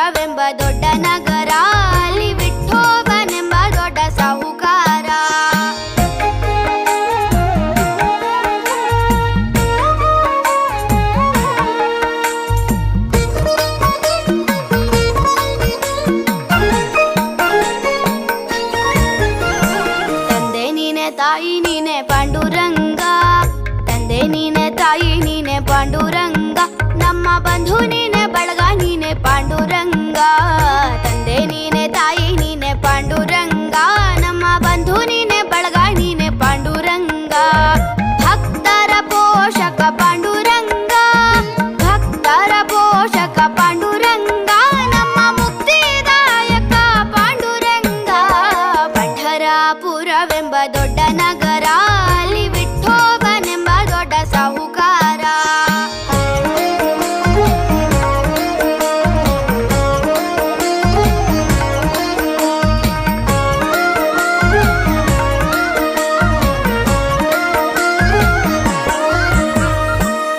ಪಂಢರಾಪುರವೆಂಬ ದೊಡ್ಡ ನಗರ, ಅಲ್ಲಿ ವಿಠೋಬನೆಂಬ ದೊಡ್ಡ ಸಾಹುಕಾರ. ತಂದೆ ನೀನೆ ತಾಯಿ ನೀನೆ ಪಾಂಡುರಂಗ, ತಂದೆ ನೀನೆ ತಾಯಿ ನೀನೆ ಪಾಂಡುರಂಗ, ನಮ್ಮ ಬಂಧು ನೀನೆ ಬಳಗ ನೀನೆ ಪಾಂಡುರಂಗ. ತಂದೆ ನೀನೆ ತಾಯಿ ನೀನೆ ಪಾಂಡುರಂಗ, ನಮ್ಮ ಬಂಧು ನೀನೆ ಬಳಗ ನೀನೆ ಪಾಂಡುರಂಗ. ಭಕ್ತರ ಪೋಷಕ ಪಾಂಡುರಂಗ, ಭಕ್ತರ ಪೋಷಕ ಪಾಂಡುರಂಗ, ನಮ್ಮ ಮುಕ್ತಿದಾಯಕ ಪಾಂಡುರಂಗ. ಪಂಢರಾಪುರವೆಂಬ ದೊಡ್ಡ ನಗರ, ಅಲ್ಲಿ ವಿಠೋಬನೆಂಬ ದೊಡ್ಡ ಸಾಹುಕಾರ.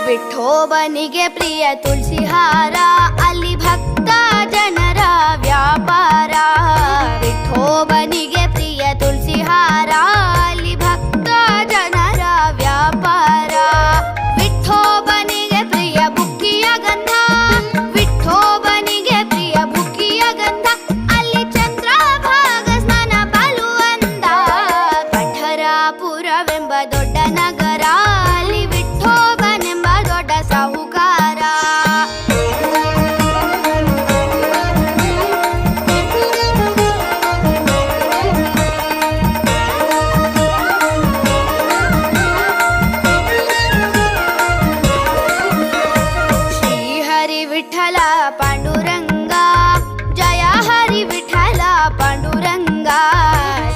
ವಿಠೋಬನಿಗೆ ಪ್ರಿಯ ತುಳಸಿ ಹಾರ, ಅಲ್ಲಿ ಭಕ್ತ ಜನರ ವ್ಯಾಪಾರ. ವಿಠೋಬನಿಗೆ ಪ್ರಿಯ ತುಳಸಿ ಹಾರ, ಅಲ್ಲಿ ಭಕ್ತ ಜನರ ವ್ಯಾಪಾರ. ವಿಠೋಬನಿಗೆ ಪ್ರಿಯ ಬುಕ್ಕಿಯ ಗಂಧ, ವಿಠೋಬನಿಗೆ ಪ್ರಿಯ ಬುಕ್ಕಿಯ ಗಂಧ, ಅಲ್ಲಿ ಚಂದ್ರಭಾಗ ಸ್ನಾನ ಬಲು ಅಂದ. ಪಂಢರಾಪುರವೆಂಬ ದೊಡ್ಡ ನಗರ, ಅಲ್ಲಿ ವಿಠೋಬನೆಂಬ ದೊಡ್ಡ ಸಾಹುಕಾರ. ಶ್ರೀಹರಿ ವಿಠಲ ಪಾಂಡುರಂಗ, ಜಯ ಹರಿ ವಿಠಲ ಪಾಂಡುರಂಗ.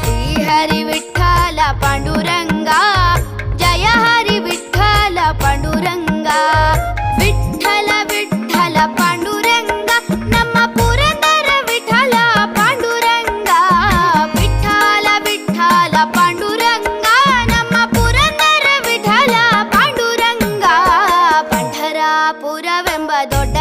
ಶ್ರೀಹರಿ ವಿಠಲ ಪಾಂಡುರಂಗ, ಜಯ ಹರಿ ವಿಠಲ ಪಾಂಡುರಂಗ. ವಿಠಲ ವಿಠಲ ಪಾಂಡುರಂಗ, ನಮ್ಮ ಪುರಂದರ ವಿಠಲ ಪಾಂಡುರಂಗ. ವಿಠಲ ವಿಠಲ ಪಾಂಡುರಂಗ, ನಮ್ಮ ಪುರಂದರ ವಿಠಲ ಪಾಂಡುರಂಗ. ಪಂಢರಾಪುರವೆಂಬ ದೊಡ್ಡ